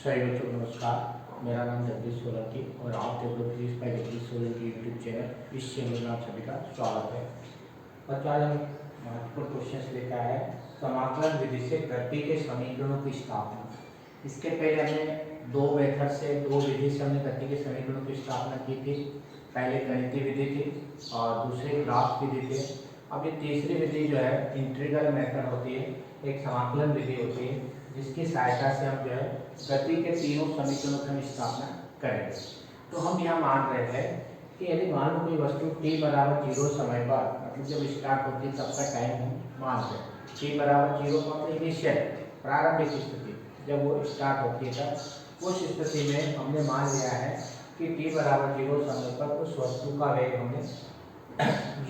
सभी बच्चों को नमस्कार। मेरा नाम जगदीश सोलंकी और आप देख रहे हो physics bye Jagdish Solanki YouTube channel. इस चैनल में आप सभी का स्वागत है। बच्चों आज हम महत्वपूर्ण क्वेश्चन लेकर आए हैं, समाकलन विधि से गति के समीकरणों की स्थापना। इसके पहले हमने दो मेथड से दो विधि से हमने गति के समीकरणों की स्थापना की थी। पहले गणितीय विधि थी और दूसरी ग्राफ विधि थी। अब ये तीसरी विधि जो है इंटीग्रल मेथड होती है, एक समाकलन विधि होती है जिसकी सहायता से हम जो है गति के तीनों समीकरणों की हम स्थापना करेंगे। तो हम यहाँ मान रहे हैं कि यदि मान लो कोई वस्तु t बराबर 0 समय पर, मतलब जब स्टार्ट होती है तब का टाइम हम मान रहे हैं। t बराबर 0 मतलब इनिशियल प्रारंभिक स्थिति, जब वो स्टार्ट होती है तब उस स्थिति में हमने मान लिया है कि t बराबर 0 समय पर उस वस्तु का वेग हमने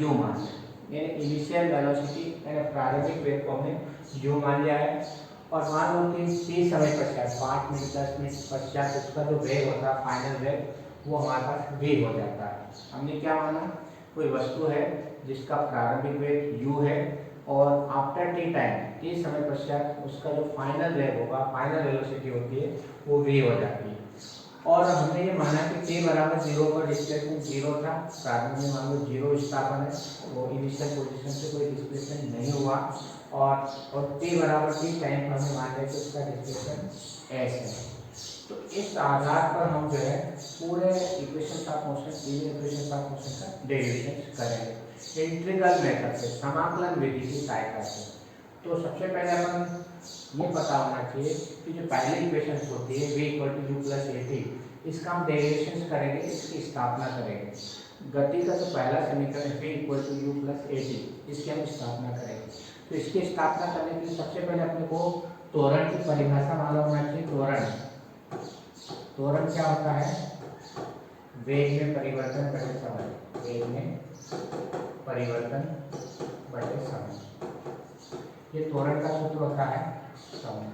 u मान लिया, यानी इनिशियल वेलोसिटी यानी प्रारंभिक वेग को हमने u मान लिया है। और मान लो कि t समय पश्चात 5 मिनट 10 मिनट पश्चात उसका जो वेग होता है फाइनल वेग वो हमारे पास v हो जाता है। हमने क्या माना, कोई वस्तु है जिसका प्रारंभिक वेग u है और आफ्टर t टाइम t समय पश्चात उसका जो फाइनल वेग होगा, फाइनल वेलोसिटी होती है वो v हो जाती है। और हमने ये माना कि t बराबर 0 पर डिस्प्लेसमेंट 0 था, प्रारंभ में मान लो 0 स्थापन है, वो इनिशियल पोजीशन से कोई डिस्प्लेसमेंट नहीं हुआ। और t बराबर t टाइम पर हमें मान लिया कि उसका डिस्प्लेसमेंट s है। तो इस आधार पर हम जो है पूरे इक्वेशन ऑफ मोशन, तीन इक्वेशन ऑफ मोशन का डेरिवेशन करेंगे इंटीग्रल मेथड से, समाकलन विधि की सहायता से। तो सबसे पहले अपन ये पता होना चाहिए कि जो पहली इक्वेशन होती है v = u + at, इसका हम डेरिवेशन करेंगे, इसकी स्थापना करेंगे। गति का जो पहला समीकरण v = u + at, इसकी हम स्थापना करेंगे। तो इसकी स्थापना करने के लिए सबसे पहले अपने को त्वरण की परिभाषा मालूम होना चाहिए। त्वरण क्या होता है? वेग में परिवर्तन बटे समय, वेग में परिवर्तन बटे समय, ये त्वरण का सूत्र होता है समय।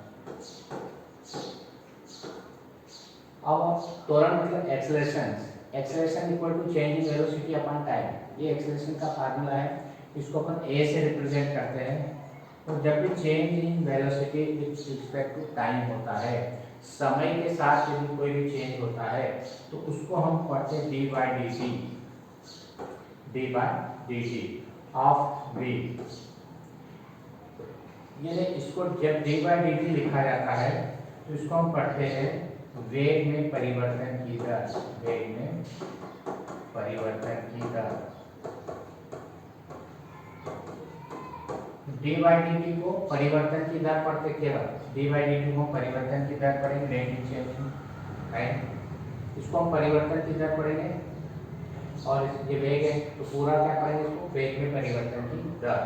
अब त्वरण मतलब acceleration, acceleration = change in velocity upon time, ये एक्सेलरेशन का फार्मूला है। इसको अपन a से रिप्रेजेंट करते हैं। और जब भी change in velocity with respect to time होता है, समय के साथ यदि कोई भी चेंज होता है तो उसको हम पढ़ते हैं d/dt ऑफ v। यानी इसको जब d/dt लिखा जाता है तो इसको हम पढ़ते हैं वेग में परिवर्तन की दर, वेग में परिवर्तन की दर। d/dt को परिवर्तन की दर पढ़ते, केवल d/dt को परिवर्तन की दर पढ़ेंगे, रेट चेंज राइट, इसको हम परिवर्तन की दर पढ़ेंगे। और ये वेग है तो पूरा क्या पढ़ेंगे, इसको वेग में परिवर्तन की दर।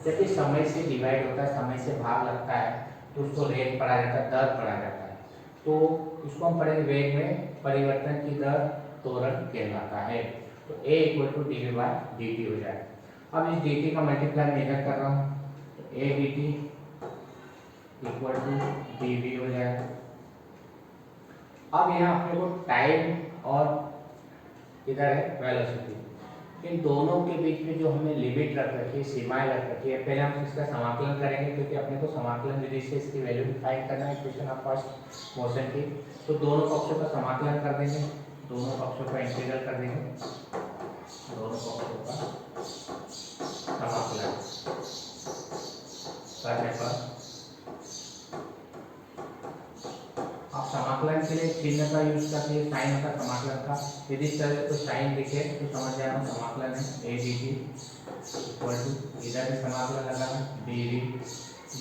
जब ये समय से डिवाइड होता है, समय से भाग लगता है तो उसको रेट पढ़ा जाता है, दर पढ़ा जाता है। तो इसको हम पढ़ेंगे वेग में परिवर्तन की दर, त्वरण कहलाता है। तो a = dv/dt हो जाए। अब इस dt का मल्टीप्लाई मैं इधर कर रहा हूँ, तो a dt = dv हो जाए। अब यहाँ अपने को टाइम और इधर है वेलोसिटी, इन दोनों के बीच में जो हमने लिमिट रख रखी है, सीमाएं रख रखी है, पहले हम इसका समाकलन करेंगे क्योंकि अपने को समाकलन विधि से इसकी वैल्यू फाइंड करना है इक्वेशन ऑफ फर्स्ट मोशन की। तो दोनों पक्षों का समाकलन कर देंगे, दोनों पक्षों का इंटीग्रल कर देंगे, दोनों पक्षों का समाकलन करने पर आप समाकलन के लिए चिन्ह का यूज करते हैं, साइन होता है समाकलन का। यदि सर को साइन दिखे तो समझ जाना समाकलन है, a dt = इधर भी समाकलन लगाना dv।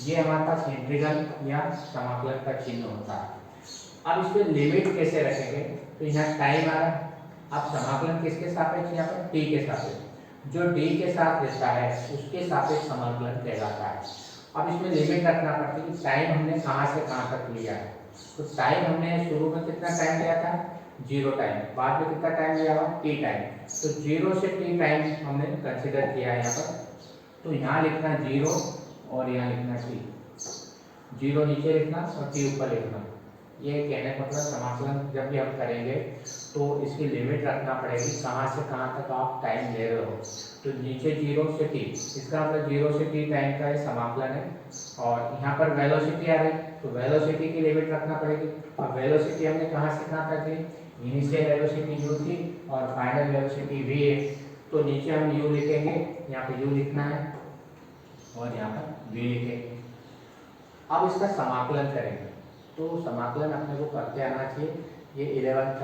ये हमारे पास इंटीग्रल या समाकलन का चिन्ह होता है। अब इसमें लिमिट कैसे रखेंगे, तो यहाँ टाइम आ रहा है, अब समाकलन किसके सापेक्ष, यहाँ पर t के सापेक्ष, जो d के साथ रहता है उसके सापेक्ष समाकलन कहलाता है। अब इसमें लिमिट रखना पड़ती है कि टाइम हमने कहाँ से कहाँ तक लिया है। तो टाइम हमने शुरू में कितना टाइम लिया था, 0 टाइम, बाद में कितना टाइम लिया हुआ, t टाइम। तो 0 से t टाइम हमने कंसीडर किया है यहाँ पर। तो यहाँ लिखना 0 और यहाँ लिखना t, 0 नीचे लिखना और t ऊपर लिखना। ये कहने का मतलब समाकलन जब भी हम करेंगे तो इसकी लिमिट रखना पड़ेगी, कहाँ से कहाँ तक आप टाइम ले रहे हो। तो नीचे 0 से t, इसका मतलब 0 से t टाइम का ये समाकलन है। और यहाँ पर वेलोसिटी आ रही, तो वेलोसिटी की लिमिट रखना पड़ेगी। अब वेलोसिटी हमने कहाँ से कहाँ तक ली, इनिशियल वेलोसिटी u थी और फाइनल वेलोसिटी v है। तो नीचे हम u लिखेंगे, यहाँ पे u लिखना है और यहाँ पर v लिखेंगे। अब इसका समाकलन करेंगे, तो समाकलन अपने को करते आना चाहिए। ये 11th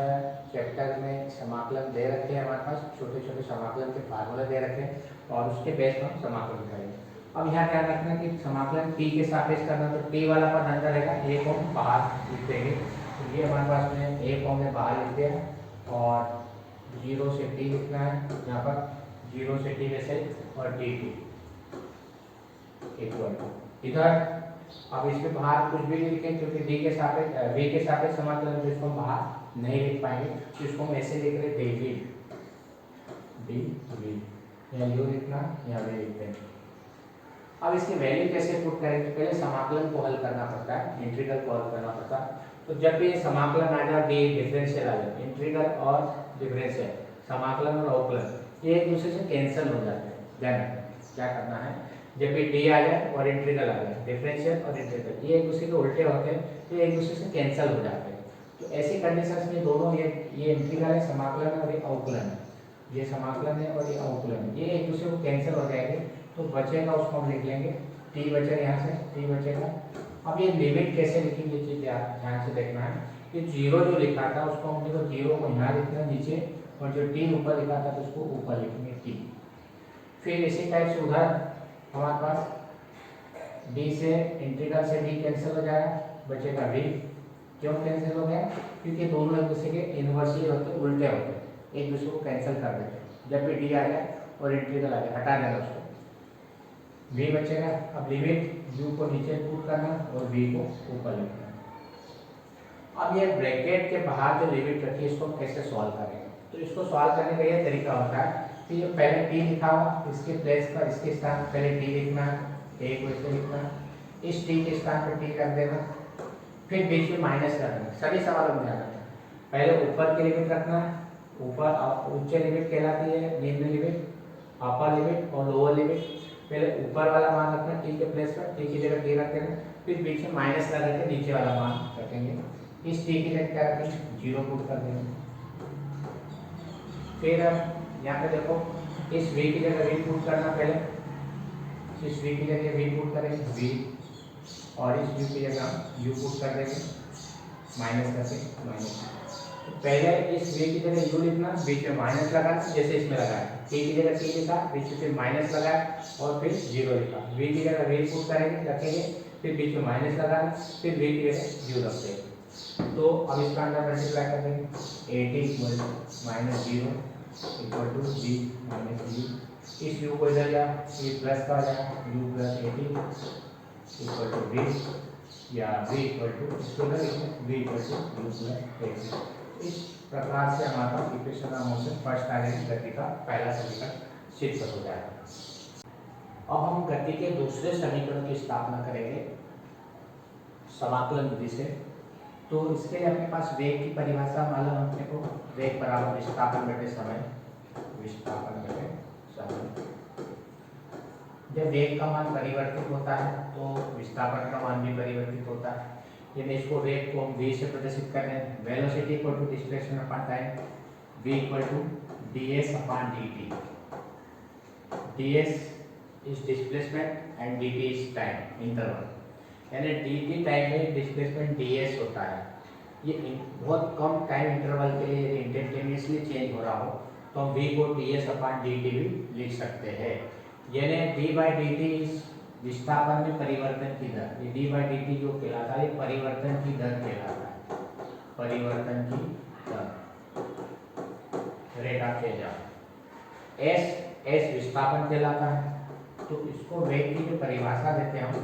चैप्टर में समाकलन दे रखे हैं हमारे पास, छोटे छोटे समाकलन के फार्मूले दे रखे हैं और उसके बेस पर हम समाकलन करेंगे। अब यहाँ ध्यान रखना कि समाकलन t के सापेक्ष करना, तो t वाला पद अंदर रहेगा, a को बाहर लिख देंगे। तो ये हमारे पास में a को हमने बाहर लिख दिया और 0 से t लिखना है, यहाँ पर 0 से t वैसे और dt इक्वल इधर। अब इसके बाहर कुछ भी नहीं लिखें क्योंकि d के सापेक्ष v के सापेक्ष समाकलन, तो इसको बाहर नहीं लिख पाएंगे, तो इसको हम ऐसे लिख रहे dv dv, यहाँ u लिखना, यहाँ v लिखते हैं। अब इसकी वैल्यू कैसे पुट करेंगे, पहले समाकलन को हल करना पड़ता है, इंटीग्रल को हल करना पड़ता है। तो जब भी समाकलन आ जाए, डी डिफरेंशियल आ जाए, इंटीग्रल और डिफरेंशियल, समाकलन और अवकलन, ये एक दूसरे से कैंसिल हो जाते हैं। ध्यान रखना क्या करना है, जब भी डी आ जाए और इंटीग्रल आ जाए, डिफरेंशियल और इंटीग्रल ये एक दूसरे के उल्टे होते हैं, तो एक दूसरे से कैंसिल हो जाते हैं। तो ऐसी कंडीशंस में दोनों, ये इंटीग्रल है, समाकलन है और ये अवकलन है, ये समाकलन है और ये अवकलन है, ये एक दूसरे को कैंसिल हो जाएंगे। तो बचेगा उसको हम लिख लेंगे t बचेगा, यहाँ से t बचेगा। अब ये लिमिट कैसे लिखेंगे, चीज ध्यान से देखना है कि 0 जो लिखा था उसको हमने को 0 को यहाँ लिखना है नीचे, और जो t ऊपर लिखा था तो उसको ऊपर लिखेंगे t। फिर इसी टाइप से उधर हमारे पास d से इंटीग्रल से d कैंसिल हो जाएगा, बचेगा v। क्यों कैंसिल हो गया, क्योंकि दोनों एक दूसरे के इनवर्सली होते, उल्टे होते, एक दूसरे को कैंसिल कर देते। जब भी d आ जाए और इंटीग्रल आ जाए, हटा देना उसको, v बचेगा। अब लिमिट u को नीचे पुट करना और v को ऊपर लिखना। अब ये ब्रैकेट के बाहर जो लिमिट रखी है, इसको हम कैसे सॉल्व करेंगे, तो इसको सॉल्व करने का ये तरीका होता है कि जो पहले t लिखा हुआ, इसके प्लेस पर, इसके स्थान पर पहले t लिखना है, a को ऐसे लिखना, इस t के स्थान पर t रख देना, फिर बीच में माइनस करना। सभी सवालों में ध्यान रखना, पहले ऊपर की लिमिट रखना है, ऊपर उच्च लिमिट कहलाती है, निम्न लिमिट, अपर लिमिट और लोअर लिमिट। पहले ऊपर वाला मान रखना t के प्लेस पर, t की जगह t रख देना, फिर बीच में माइनस लगा के नीचे वाला मान रखेंगे। इस t की जगह क्या रखेंगे, 0 पुट कर देंगे। फिर अब यहाँ पे देखो, इस v की जगह v पुट करना, पहले इस v की जगह v पुट करेंगे v, और इस u की जगह u पुट कर देंगे, माइनस करके माइनस। पहले इस v की जगह u लिखना, बीच में माइनस लगाना, जैसे इसमें लगाया, t की जगह t लिखा, बीच में फिर माइनस लगाया और फिर 0 लिखा। v की जगह v पुट करेंगे, रखेंगे, फिर बीच में माइनस लगाना, फिर v की जगह u रख देंगे। तो अब इसका अंदर मल्टीप्लाई कर देंगे, 80 equal minus 0 equal to v minus u। इस u को इधर जा, ये प्लस का आ जाएगा, u plus 80 equal to v, या v इक्वल टू, इसको इधर लिखें, v equal to u plus 80। इस प्रकार से हमारे पास equation of motion first order गति का पहला समीकरण सिद्ध हो जाएगा। अब हम गति के दूसरे समीकरण की स्थापना करेंगे समाकलन विधि से। तो इसके लिए अपने पास वेग की परिभाषा मालूम अपने को, वेग बराबर विस्थापन बटे समय, विस्थापन बटे समय। जब वेग का मान परिवर्तित होता है तो विस्थापन का मान भी परिवर्तित होता है। यानी इसको वेग को हम v से प्रदर्शित कर रहे हैं, velocity equal to displacement upon time, v equal to ds upon dt। ds is displacement and dt is time interval, यानी dt टाइम में डिस्प्लेसमेंट ds होता है। ये बहुत कम टाइम इंटरवल के लिए यदि इंस्टेंटेनियसली चेंज हो रहा हो तो हम v को ds अपॉन dt भी लिख सकते हैं। यानी d बाई dt विस्थापन में परिवर्तन की दर, ये d बाई dt जो कहलाता है, परिवर्तन की दर कहलाता है, परिवर्तन की दर, rate of change of. s विस्थापन कहलाता है। तो इसको वेग की जो परिभाषा देते हैं हम,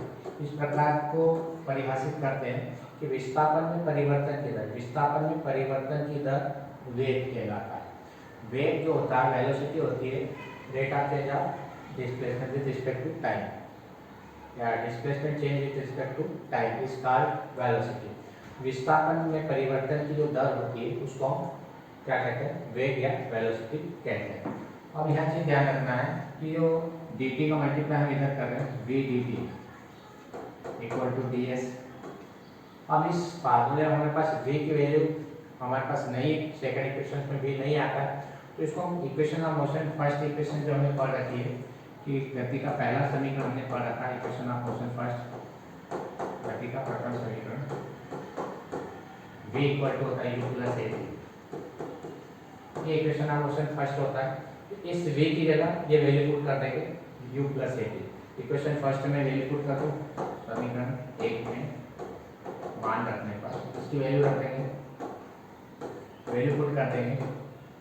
इस प्रकार को परिभाषित करते हैं कि विस्थापन में परिवर्तन की दर, विस्थापन में परिवर्तन की दर वेग कहलाता है। वेग जो होता है, वेलोसिटी होती है, rate of change of displacement with respect to time, या displacement change with respect to time is called velocity. विस्थापन में परिवर्तन की जो दर होती है उसको हम क्या कहते हैं, वेग या वेलोसिटी कहते हैं। अब यहाँ चीज ध्यान रखना है कि जो dt का मल्टीप्लाई हम इधर कर रहे हैं, v dt equal to ds अब इस फार्मूले में हमारे पास v की वैल्यू हमारे पास नहीं, सेकंड इक्वेशन में v नहीं आता है, तो इसको हम equation of motion first equation जो हमने पढ़ रखी है कि गति का पहला समीकरण हमने पढ़ रखा है, इक्वेशन ऑफ मोशन फर्स्ट, गति का प्रथम समीकरण v इक्वल टू होता है u प्लस a, ये इक्वेशन ऑफ मोशन फर्स्ट होता है। इस v की जगह ये वैल्यू पुट कर देंगे u plus a, equation first में वैल्यू पुट कर दो, समीकरण एक में मान रखने पर इसकी वैल्यू रख देंगे, वैल्यू पुट कर देंगे,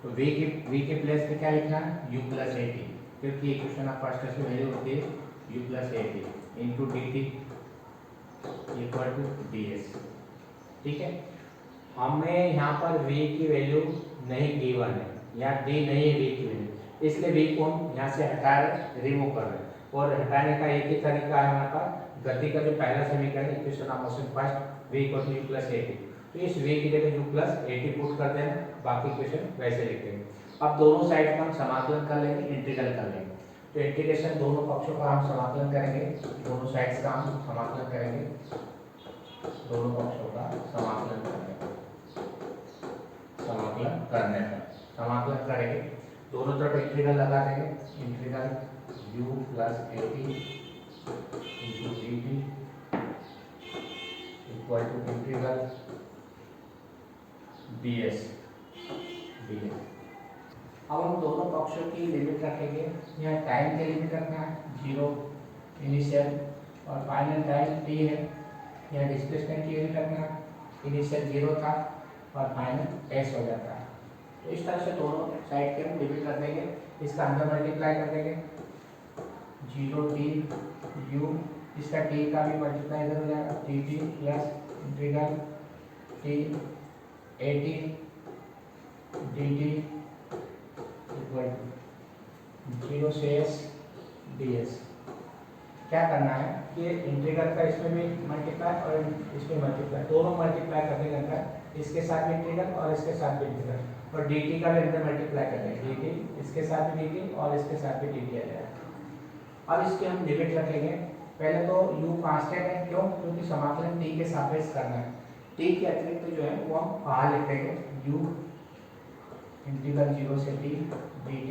तो v के प्लेस पे क्या लिखना है u प्लस ए टी, क्योंकि इक्वेशन ऑफ फर्स्ट की वैल्यू होती है u plus A T into D T equal to D S. ठीक है, हमने यहाँ पर v की वैल्यू नहीं दी वन है, यहाँ दी नहीं है v की वैल्यू, इसलिए v को हम यहाँ से हटा रहे, रिमूव कर रहे हैं। और हटाने का एक ही तरीका है हमारे पास, गति का जो पहला समीकरण है equation of motion first v equal to u plus A T, तो इस v की जगह u प्लस ए टी पुट कर देना, बाकी इक्वेशन वैसे लिख देंगे। अब दोनों साइड का हम समाकलन कर लेंगे, इंटीग्रल कर लेंगे, तो इंटीग्रेशन दोनों पक्षों का हम समाकलन करेंगे, दोनों साइड्स का हम समाकलन करेंगे, दोनों पक्षों का समाकलन करेंगे, समाकलन करने पर समाकलन करेंगे, दोनों तरफ इंटीग्रल लगा देंगे, integral u plus A T into D T equal to integral D S. अब हम दोनों पक्षों की लिमिट रखेंगे, यहाँ टाइम की लिमिट रखना है 0 इनिशियल और फाइनल टाइम t है, यहाँ डिस्प्लेसमेंट की लिमिट रखना है, इनिशियल 0 था और फाइनल s हो जाता है। तो इस तरह से दोनों साइड के हम लिमिट रख देंगे, इसका अंदर मल्टीप्लाई कर देंगे 0t u, इसका t का भी मल्टीप्लाई इधर हो जाएगा dt plus integral t a t dt equal to 0 से s ds। क्या करना है कि इंटीग्रल का इसमें भी मल्टीप्लाई और इसमें मल्टीप्लाई, दोनों मल्टीप्लाई करने के अंदर इसके साथ भी इंटीग्रल और इसके साथ भी इंटीग्रल, और dt का भी अंदर मल्टीप्लाई करेंगे, dt इसके साथ भी dt और इसके साथ भी dt आ जाएगा। अब इसकी हम लिमिट रखेंगे, पहले तो u कांस्टेंट है, क्यों, क्योंकि समाकलन t के सापेक्ष करना है, t के अतिरिक्त जो है वो हम बाहर लिख देंगे u इंटीग्रल 0 से t dt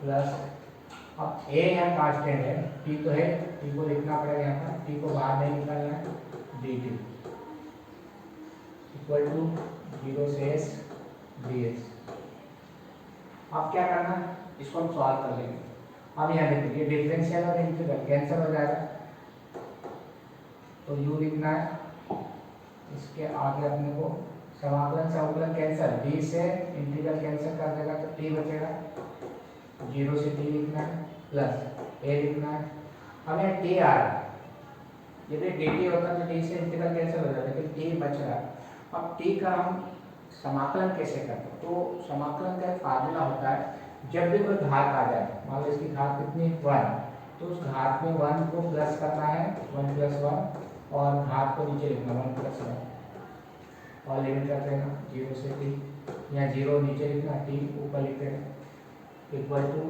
प्लस, अब a यहाँ कांस्टेंट है, t तो है, t को लिखना पड़ेगा यहाँ पर, t को बाहर नहीं निकालना है, dt इक्वल टू 0 से s ds। अब क्या करना है, इसको हम सॉल्व कर लेंगे। अब यहाँ देखिए डिफरेंशियल और इंटीग्रल कैंसिल हो जाएगा, तो u लिखना है, इसके आगे अपने को समाकलन से अवकलन कैंसिल, d से इंटीग्रल कैंसिल कर देगा तो t बचेगा, 0 से t लिखना है प्लस a लिखना है। अब यहाँ t आ रहा है, यदि dt होता तो d से इंटीग्रल कैंसिल हो जाता, लेकिन t बच रहा है। अब t का हम समाकलन कैसे करते हैं, तो समाकलन का एक फार्मूला होता है, जब भी कोई घात आ जाए, मान लो इसकी घात कितनी 1, तो उस घात में 1 को प्लस करना है 1 प्लस 1, और घात को नीचे लिखना 1 प्लस 1, और लिमिट रख देना 0 से t, यहाँ 0 नीचे लिखना, t ऊपर लिख देना इक्वल टू,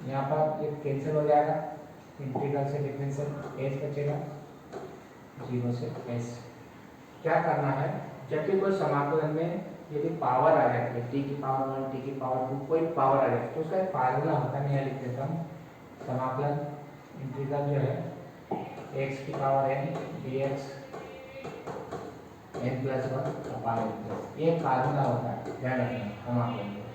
यहाँ पर एक कैंसिल हो जाएगा, इंटीग्रल से डिफरेंशियल s बचेगा 0 से s। क्या करना है, जब भी कोई समाकलन में यदि पावर आ जाती है, t की पावर 1 t की पावर 2 कोई पावर आ जाती है, तो उसका एक फार्मूला होता है, मैं लिख देता हूँ, समाकलन इंटीग्रल जो है x की power n dx n plus 1 अपान n प्लस, ये फार्मूला होता है, ध्यान रखना समाकलन में।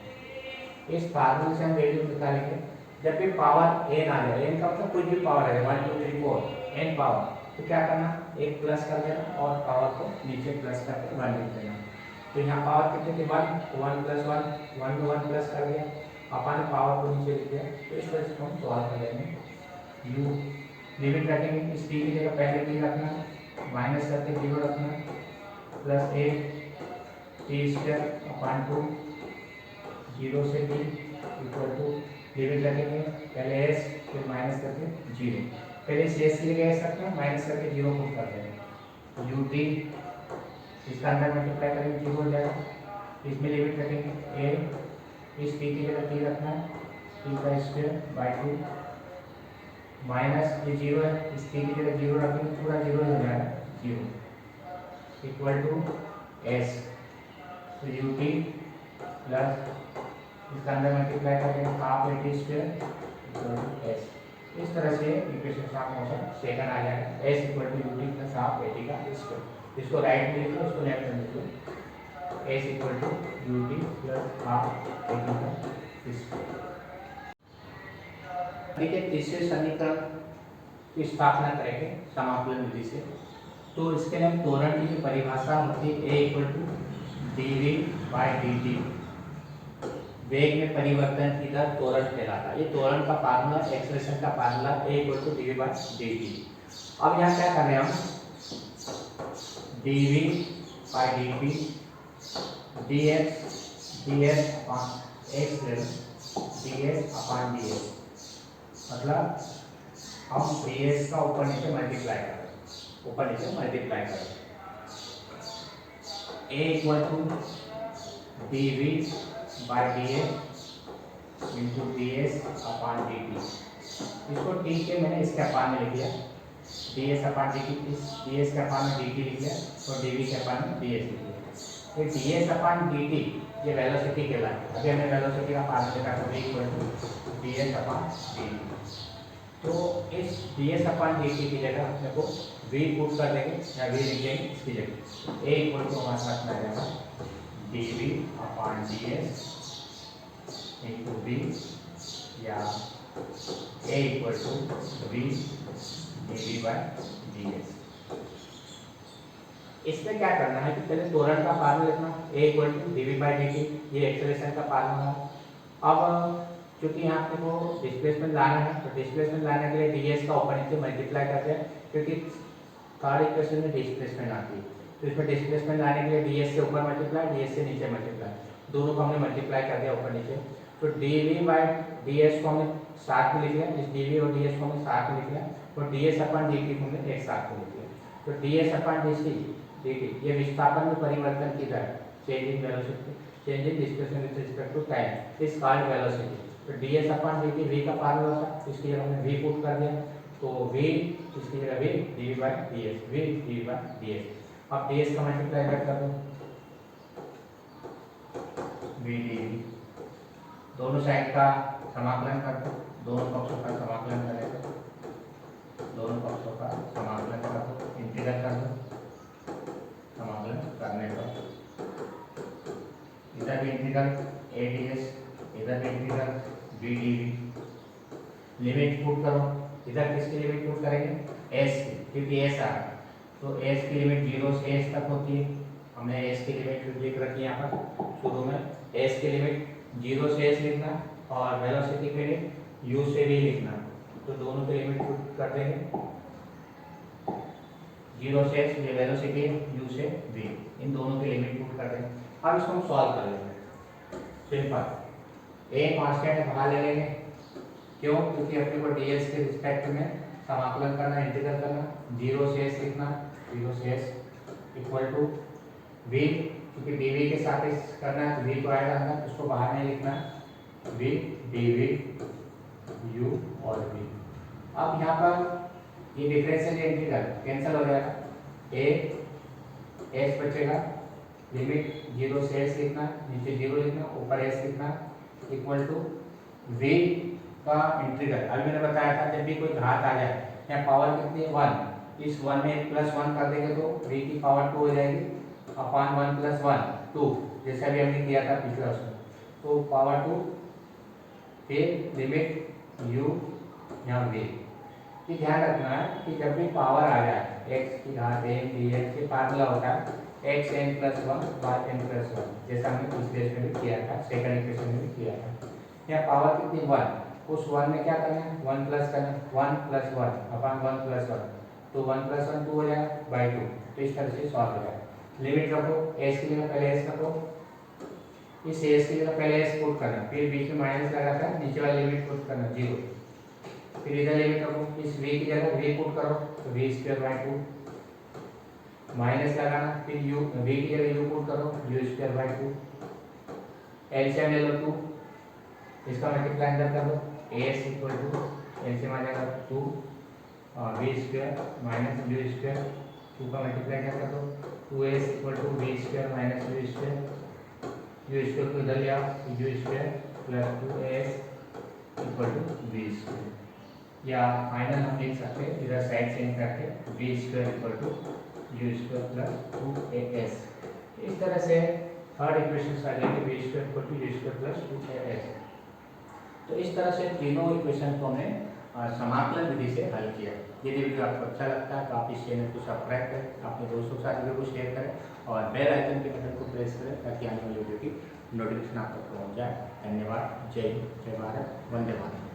इस फार्मूले से हम वैल्यू निकालेंगे, जब भी पावर n आ जाए, n का मतलब कुछ भी पावर आ जाए 1 2 3 4 n पावर, तो क्या करना, एक प्लस कर देना और पावर को नीचे प्लस करके 1 लिख देना। तो यहाँ पावर कितनी थी 1 प्लस 1, 1 में 1 प्लस कर दिया, अपन पावर को नीचे लिख दिया, तो इस वजह से हम सॉल्व कर लेंगे। u लिमिट रखेंगे, इस t की जगह पहले t रखना, माइनस करके 0 रखना, plus a t square upon 2 0 से t इक्वल टू, लिमिट रखेंगे पहले s फिर माइनस करके 0, पहले इस s की जगह s रखना, माइनस करके 0 पुट कर देंगे, ut इसका अंदर मल्टीप्लाई करेंगे 0 हो जाएगा, इसमें लिमिट रखेंगे a, इस t की जगह t रखना है, t का स्क्वायर बाई 2 माइनस ये 0 है, इस t की जगह 0 रखेंगे, पूरा 0 हो जाएगा 0, इक्वल टू एस, तो यू टी प्लस इसका अंदर मल्टीप्लाई करेंगे half A T square equal to S. इस तरह से इक्वेशन का मोशन सेकंड आ जाएगा, S equal to U T plus half A T का स्क्वायर। इसको राइट में लिखो, इसको लेफ्ट में लिखो, S equal to U T plus half A T का स्क्वायर। ठीक है, तीसरे समीकरण की स्थापना करेंगे समाकलन विधि से। तो इसके लिए त्वरण की जो परिभाषा होती है a equal to D we by D t, वेग में परिवर्तन की दर त्वरण कहलाता है। ये त्वरण का फार्मूला, एक्सप्रेशन का formula A equal to D we by D T. अब यहाँ क्या कर रहे हैं हम, D we by D T D S upon X D S upon D S, मतलब हम डी एस का ऊपर नीचे मल्टीप्लाई करें, ऊपर नीचे मल्टीप्लाई करें। A equal to D we by D S into d S upon D t. इसको टी के मैंने इसके अपान में लिख दिया, d S upon D t, इस डी एस के अपान में डी टी लिख दिया और डी वी के अपान में डी एस लिख दिया। ये D S upon D T ये वेलोसिटी कहलाता है। अभी हमने वेलोसिटी का फार्मूला देखा था, v equal to D S upon D T. तो इस D S upon D T की जगह अपने को v पुट कर देंगे या v लिख देंगे इसकी जगह। a इक्वल टू हमारे पास में आ जाएगा D V upon D S into V, या a equal to v D we by D S. इसमें क्या करना है कि पहले त्वरण का फार्मूला लिखना, a equal to D we by D T, ये एक्सेलरेशन का फार्मूला है। अब क्योंकि यहाँ पे वो डिस्प्लेसमेंट लाना है, तो डिस्प्लेसमेंट लाने के लिए ds का ऊपर नीचे मल्टीप्लाई करते हैं, क्योंकि थर्ड इक्वेशन में डिस्प्लेसमेंट आती है। तो इसमें डिस्प्लेसमेंट लाने के लिए ds से ऊपर मल्टीप्लाई, ds से नीचे मल्टीप्लाई, दोनों को हमने मल्टीप्लाई कर दिया ऊपर नीचे। तो dv बाई ds को हमने साथ में लिख लिया, इस dv और ds को हमने साथ में लिख लिया, और ds अपॉन dt को हमने एक साथ में लिख लिया। तो ds अपॉन dt ये विस्थापन में परिवर्तन की दर, change in velocity, change in displacement with respect to time, is called velocity. तो ds अपॉन dt v का फार्मूला था, इसकी जगह हमने v पुट कर दिया, तो v इसकी जगह v dv by ds, v dv by ds। अब ds का मल्टीप्लाई कर दो, v dv, दोनों साइड का समाकलन कर दो, दोनों पक्षों का समाकलन करेगा, दोनों पक्षों का समाकलन कर दो, इंटीग्रल कर दो, समाकलन करने पर इधर भी इंटीग्रल a ds, इधर भी integral v dv, limit put करो, इधर किसकी लिमिट पुट करेंगे, s की, क्योंकि s आ रहा है, तो s की लिमिट 0 से s तक होती है। हमने s की लिमिट लिख रखी है यहाँ पर शुरू में, s की लिमिट 0 से s लिखना और वेलोसिटी के लिए u से v लिखना, तो दोनों की लिमिट पुट कर देंगे, 0 से s ये वेलोसिटी, u से v, इन दोनों की लिमिट पुट कर देंगे। अब इसको हम सॉल्व कर लेंगे, सिंपल, a कांस्टेंट बाहर ले लेंगे, क्यों, क्योंकि अपने को ds के रिस्पेक्ट में समाकलन करना, इंटीग्रल करना, 0 से s लिखना, 0 से s इक्वल टू v, क्योंकि dv के साथ करना है तो v को ऐड करना, उसको बाहर नहीं लिखना, v dv u और v। अब यहाँ पर ये डिफरेंशियल इंटीग्रल कैंसिल हो जाएगा, a s बचेगा, लिमिट 0 से s लिखना, नीचे 0 लिखना, ऊपर s लिखना, इक्वल टू v का इंटीग्रल। अभी मैंने बताया था जब भी कोई घात आ जाए, यहाँ पावर कितनी है 1, इस 1 में प्लस 1 कर देंगे तो v की पावर 2 हो जाएगी, अपॉन 1 प्लस 1 2, जैसे अभी हमने किया था पिछले उसमें, तो पावर 2, फिर लिमिट u यहाँ v। ये ध्यान रखना है कि जब भी पावर आ जाए x की घात n dx के फार्मूला होता है x n plus 1 by n plus 1, जैसा हमने पिछले इसमें भी किया था, सेकंड इक्वेशन में भी किया था। यहाँ पावर कितनी 1, उस 1 में क्या करना है 1 प्लस करना है, 1 प्लस 1 अपॉन 1 प्लस 1, तो 1 प्लस 1 2 हो जाएगा बाई 2, तो इस तरह से सॉल्व हो जाएगा। लिमिट रखो, s की जगह पहले s रखो, इस s की जगह पहले s पुट करना, फिर बीच में माइनस लगाकर नीचे वाली लिमिट पुट करना 0, फिर इधर लिमिट रखो, इस v की जगह v पुट करो, तो v स्क्वायर बाई 2, माइनस लगाना, फिर u v की जगह u पुट करो, u स्क्वायर बाई 2, एलसीएम ले लो 2, इसका मल्टीप्लाई अंदर कर दो, as इक्वल टू एलसीएम आ जाएगा 2 और v square minus u square 2 का मल्टीप्लाई क्या कर दो, 2s equal to V square minus U square, U square को इधर लिया, U square plus 2as equal to V square, या फाइनल हम लिख सकते हैं इधर साइड चेंज करके we square equal to U square plus 2as। इस तरह से थर्ड इक्वेशन आ जाएगी V square equal to U square plus 2as। तो इस तरह से तीनों इक्वेशन को हमने समाकलन विधि से हल किया। यदि वीडियो आपको अच्छा लगता है तो आप इस चैनल को सब्सक्राइब करें, अपने दोस्तों के साथ वीडियो को शेयर करें और बेल आइकन के बटन को प्रेस करें ताकि आने वाली वीडियो की नोटिफिकेशन आप तक पहुँच जाए। धन्यवाद। जय हिंद, जय भारत, वंदे मातरम।